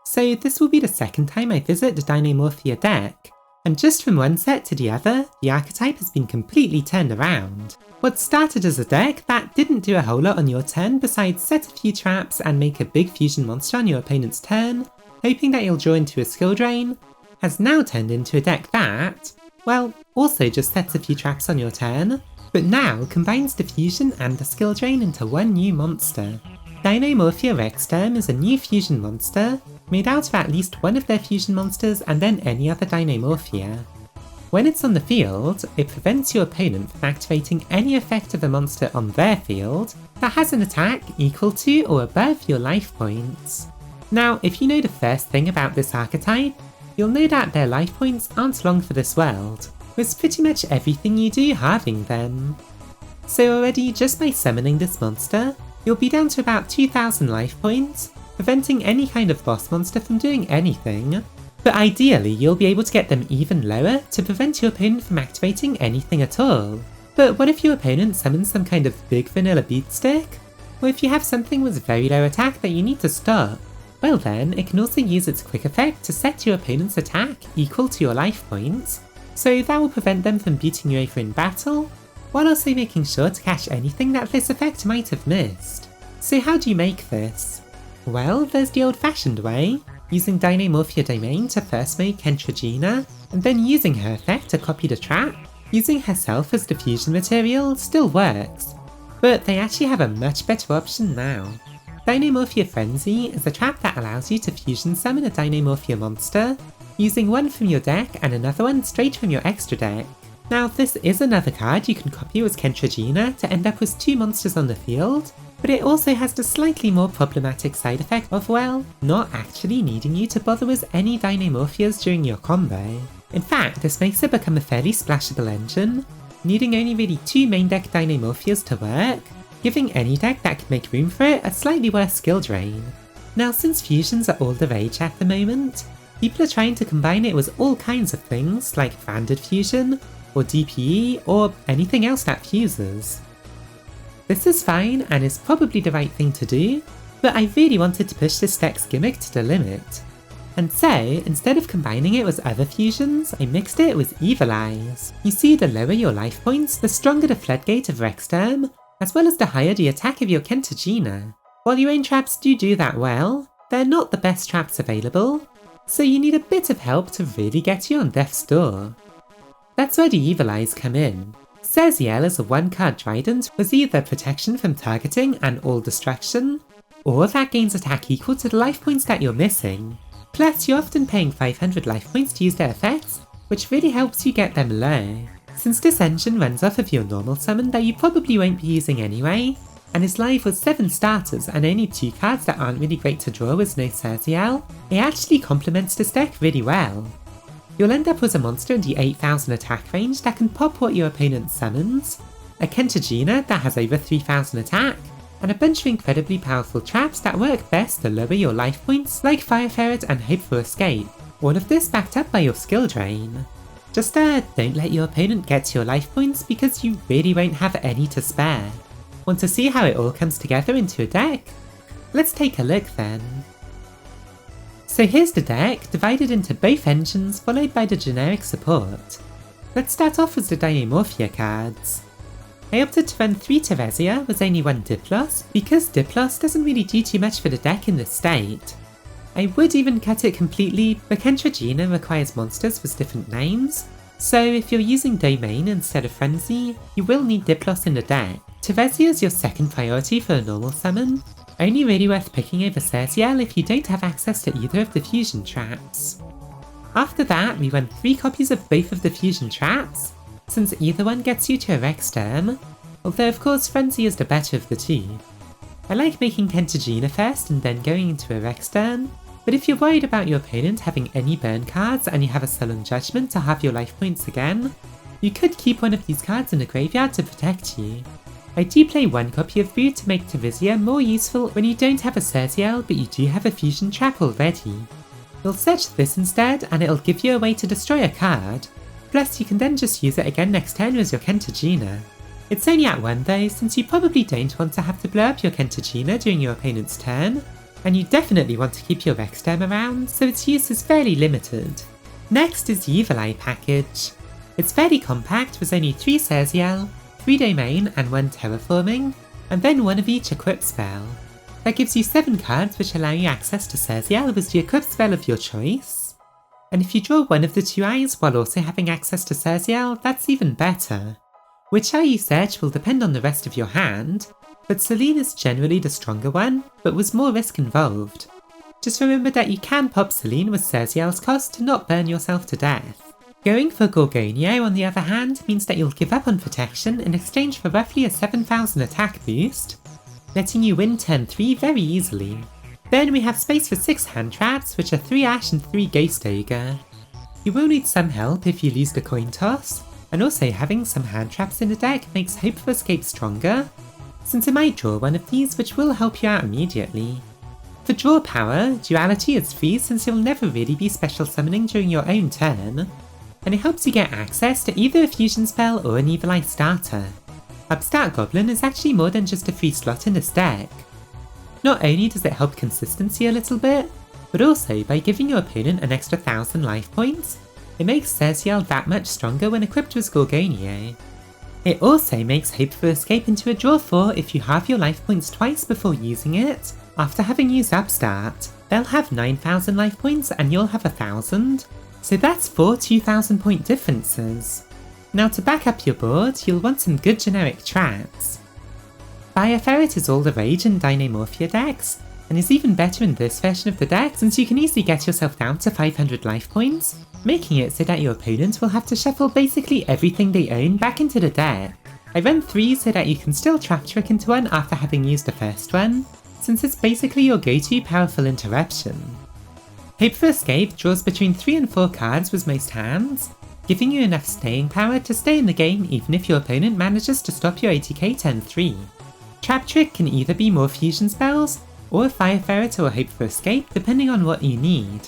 So this will be the second time I visit the Dinomorphia deck, and just from one set to the other, the archetype has been completely turned around. What started as a deck that didn't do a whole lot on your turn besides set a few traps and make a big fusion monster on your opponent's turn, hoping that you'll draw into a skill drain, has now turned into a deck that, well, also just sets a few traps on your turn, but now combines the fusion and the skill drain into one new monster. Dinomorphia Rexterm is a new fusion monster, made out of at least one of their fusion monsters and then any other Dinomorphia. When it's on the field, it prevents your opponent from activating any effect of a monster on their field that has an attack equal to or above your life points. Now, if you know the first thing about this archetype, you'll know that their life points aren't long for this world, with pretty much everything you do halving them. So already, just by summoning this monster, you'll be down to about 2000 life points, preventing any kind of boss monster from doing anything, but ideally you'll be able to get them even lower to prevent your opponent from activating anything at all. But what if your opponent summons some kind of big vanilla beatstick? Or if you have something with very low attack that you need to stop? Well then, it can also use its quick effect to set your opponent's attack equal to your life points, so that will prevent them from beating you over in battle, while also making sure to catch anything that this effect might have missed. So how do you make this? Well, there's the old-fashioned way, using Dinomorphia Domain to first make Kentragina, and then using her effect to copy the trap. Using herself as the fusion material still works, but they actually have a much better option now. Dinomorphia Frenzy is a trap that allows you to fusion summon a Dinomorphia monster, using one from your deck and another one straight from your extra deck. Now this is another card you can copy as Kentragina to end up with two monsters on the field, but it also has the slightly more problematic side effect of, well, not actually needing you to bother with any Dinomorphias during your combo. In fact, this makes it become a fairly splashable engine, needing only really two main deck Dinomorphias to work, giving any deck that can make room for it a slightly worse skill drain. Now since fusions are all the rage at the moment, people are trying to combine it with all kinds of things like branded fusion, or DPE, or anything else that fuses. This is fine and is probably the right thing to do, but I really wanted to push this deck's gimmick to the limit. And so, instead of combining it with other fusions, I mixed it with Evil Eyes. You see, the lower your life points, the stronger the floodgate of Rexterm, as well as the higher the attack of your Kentragina. While your own traps do that well, they're not the best traps available, so you need a bit of help to really get you on death's door. That's where the Evil Eyes come in. Serziel is a one-card trident with either protection from targeting and all destruction, or that gains attack equal to the life points that you're missing. Plus, you're often paying 500 life points to use their effects, which really helps you get them low. Since this engine runs off of your normal summon that you probably won't be using anyway, and is live with 7 starters and only 2 cards that aren't really great to draw with no Serziel, it actually complements this deck really well. You'll end up with a monster in the 8000 attack range that can pop what your opponent summons, a Kentragina that has over 3000 attack, and a bunch of incredibly powerful traps that work best to lower your life points like Fire Ferret and Hope for Escape, all of this backed up by your skill drain. Just don't let your opponent get to your life points because you really won't have any to spare. Want to see how it all comes together into a deck? Let's take a look then. So here's the deck, divided into both engines followed by the generic support. Let's start off with the Dinomorphia cards. I opted to run 3 Serziel with only 1 Diplos, because Diplos doesn't really do too much for the deck in this state. I would even cut it completely, but Kentragina requires monsters with different names, so if you're using Domain instead of Frenzy, you will need Diplos in the deck. Serziel is your second priority for a normal summon, only really worth picking over Serziel if you don't have access to either of the fusion traps. After that, we run 3 copies of both of the fusion traps, since either one gets you to a Rexterm, although of course Frenzy is the better of the two. I like making Kentragina first and then going into a Rexterm, but if you're worried about your opponent having any burn cards and you have a Sullen Judgment to have your life points again, you could keep one of these cards in the graveyard to protect you. I do play 1 copy of Brood to make Serziel more useful when you don't have a Serziel but you do have a fusion trap already. You'll search this instead and it'll give you a way to destroy a card, plus you can then just use it again next turn with your Kentragina. It's only at 1 though, since you probably don't want to have to blow up your Kentragina during your opponent's turn, and you definitely want to keep your Rexterm around, so its use is fairly limited. Next is the Evil Eye package. It's fairly compact with only 3 Serziel, 3 Domain and 1 Terraforming, and then 1 of each equip spell. That gives you 7 cards which allow you access to Serziel with the equip spell of your choice. And if you draw one of the 2 eyes while also having access to Serziel, that's even better. Which eye you search will depend on the rest of your hand, but Selene is generally the stronger one, but with more risk involved. Just remember that you can pop Selene with Serziel's cost to not burn yourself to death. Going for Gorgonio on the other hand means that you'll give up on protection in exchange for roughly a 7000 attack boost, letting you win turn 3 very easily. Then we have space for 6 hand traps, which are 3 Ash and 3 Ghost Ogre. You will need some help if you lose the coin toss, and also having some hand traps in the deck makes Hope for Escape stronger, since it might draw one of these which will help you out immediately. For draw power, duality is free since you'll never really be special summoning during your own turn, and it helps you get access to either a fusion spell or an Evil Eye starter. Upstart Goblin is actually more than just a free slot in this deck. Not only does it help consistency a little bit, but also by giving your opponent an extra 1000 life points, it makes Serziel that much stronger when equipped with Gorgonio. It also makes Hope for Escape into a draw 4 if you halve your life points twice before using it. After having used Upstart, they'll have 9000 life points and you'll have 1000, so that's 4 2000 point differences. Now to back up your board, you'll want some good generic traps. Fire Ferret is all the rage in Dinomorphia decks, and is even better in this version of the deck since you can easily get yourself down to 500 life points, making it so that your opponent will have to shuffle basically everything they own back into the deck. I run 3 so that you can still trap trick into one after having used the first one, since it's basically your go-to powerful interruption. Hope for Escape draws between 3 and 4 cards with most hands, giving you enough staying power to stay in the game even if your opponent manages to stop your ATK turn 3. Trap Trick can either be more fusion spells, or Fire Ferret or Hope for Escape depending on what you need.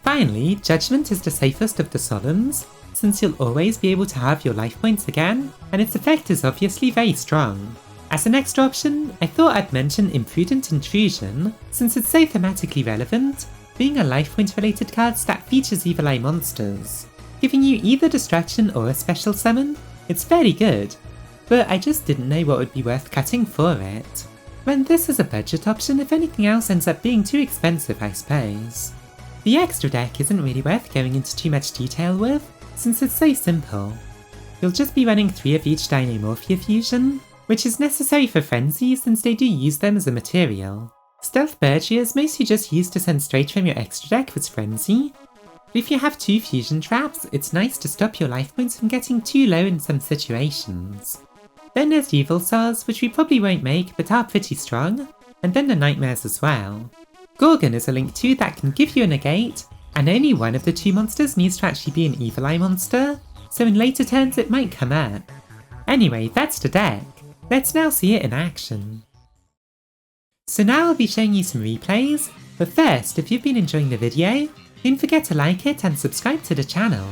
Finally, Judgment is the safest of the Solemns, since you'll always be able to have your life points again, and its effect is obviously very strong. As an extra option, I thought I'd mention Imprudent Intrusion, since it's so thematically relevant, being a life point related card that features Evil Eye monsters. Giving you either Destruction or a special summon, it's fairly good, but I just didn't know what would be worth cutting for it. When this is a budget option if anything else ends up being too expensive, I suppose. The extra deck isn't really worth going into too much detail with, since it's so simple. You'll just be running 3 of each Dinomorphia fusion, which is necessary for Frenzy since they do use them as a material. Stealth Bergia is mostly just used to send straight from your extra deck with Frenzy, but if you have 2 fusion traps, it's nice to stop your life points from getting too low in some situations. Then there's Evil Saws, which we probably won't make but are pretty strong, and then the Nightmares as well. Gorgon is a link too that can give you a negate, and only one of the 2 monsters needs to actually be an Evil Eye monster, so in later turns it might come up. Anyway, that's the deck. Let's now see it in action. So now I'll be showing you some replays, but first, if you've been enjoying the video, don't forget to like it and subscribe to the channel.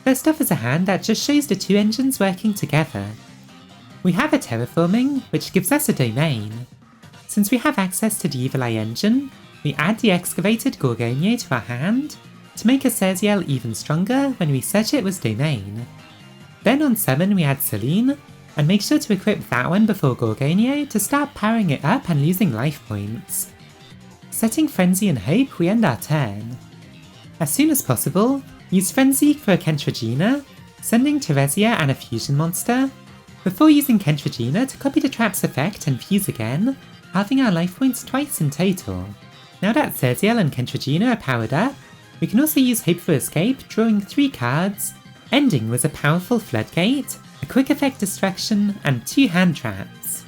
First off is a hand that just shows the 2 engines working together. We have a Terraforming, which gives us a Domain. Since we have access to the Evil Eye engine, we add the excavated Gorgonio to our hand, to make a Serziel even stronger when we search it with Domain. Then on summon we add Selene, and make sure to equip that one before Gorgonio to start powering it up and losing life points. Setting Frenzy and Hope, we end our turn. As soon as possible, use Frenzy for a Kentragina, sending Teresia and a fusion monster, before using Kentragina to copy the trap's effect and fuse again, halving our life points twice in total. Now that Serziel and Kentragina are powered up, we can also use Hope for Escape, drawing 3 cards, ending with a powerful Floodgate, a quick effect Destruction, and 2 hand traps.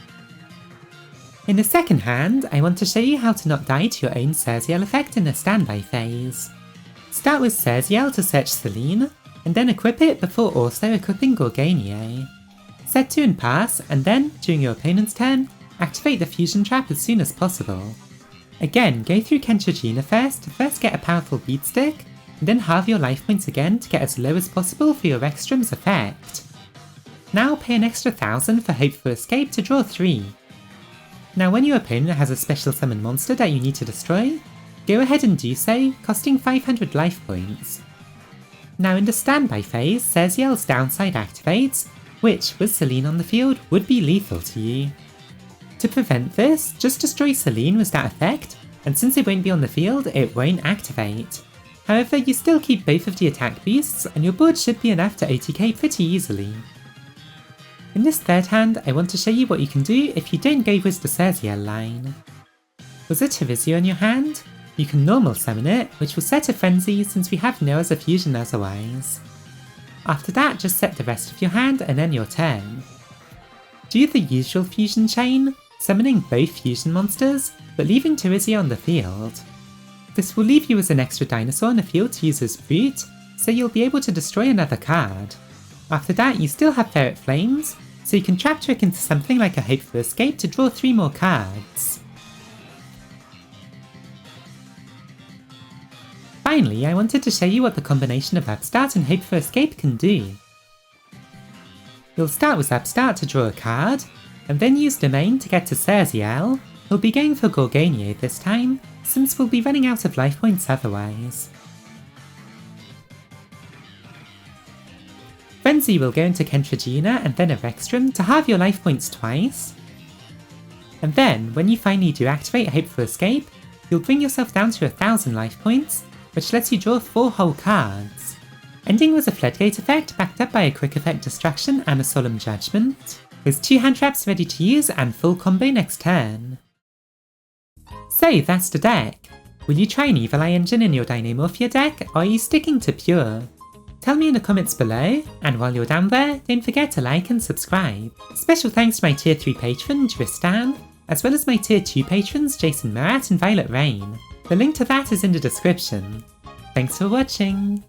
In the second hand, I want to show you how to not die to your own Serziel effect in the standby phase. Start with Serziel to search Selene, and then equip it before also equipping Gorgonio. Set to and pass, and then, during your opponent's turn, activate the fusion trap as soon as possible. Again, go through Kentragina first to first get a powerful beat stick, and then halve your life points again to get as low as possible for your Rexterm's effect. Now pay an extra 1000 for Hope for Escape to draw 3. Now when your opponent has a special summon monster that you need to destroy, go ahead and do so, costing 500 life points. Now in the standby phase, Serziel's downside activates, which, with Selene on the field, would be lethal to you. To prevent this, just destroy Selene with that effect, and since it won't be on the field, it won't activate. However, you still keep both of the attack boosts, and your board should be enough to OTK pretty easily. In this third hand, I want to show you what you can do if you don't go with the Serziel line. With a Serziel in your hand, you can normal summon it, which will set a Frenzy since we have no other fusion otherwise. After that, just set the rest of your hand and end your turn. Do the usual fusion chain, summoning both fusion monsters, but leaving Serziel on the field. This will leave you as an extra dinosaur on the field to use as brute, so you'll be able to destroy another card. After that, you still have Ferret Flames, so you can trap trick into something like a Hope for Escape to draw 3 more cards. Finally, I wanted to show you what the combination of Upstart and Hope for Escape can do. You'll start with Upstart to draw a card, and then use Domain to get to Serziel. We'll be going for Gorgonio this time, since we'll be running out of life points otherwise. Frenzy will go into Kentragina and then a Rexterm to halve your life points twice. And then, when you finally do activate Hope for Escape, you'll bring yourself down to 1000 life points, which lets you draw 4 whole cards, ending with a Floodgate effect backed up by a Quick Effect Destruction and a Solemn Judgment, with 2 hand traps ready to use and full combo next turn. So that's the deck. Will you try an Evil Eye engine in your Dinomorphia deck, or are you sticking to Pure? Tell me in the comments below, and while you're down there, don't forget to like and subscribe. Special thanks to my tier 3 patron, Tristan, as well as my tier 2 patrons, Jason Murat and Violet Rain. The link to that is in the description. Thanks for watching!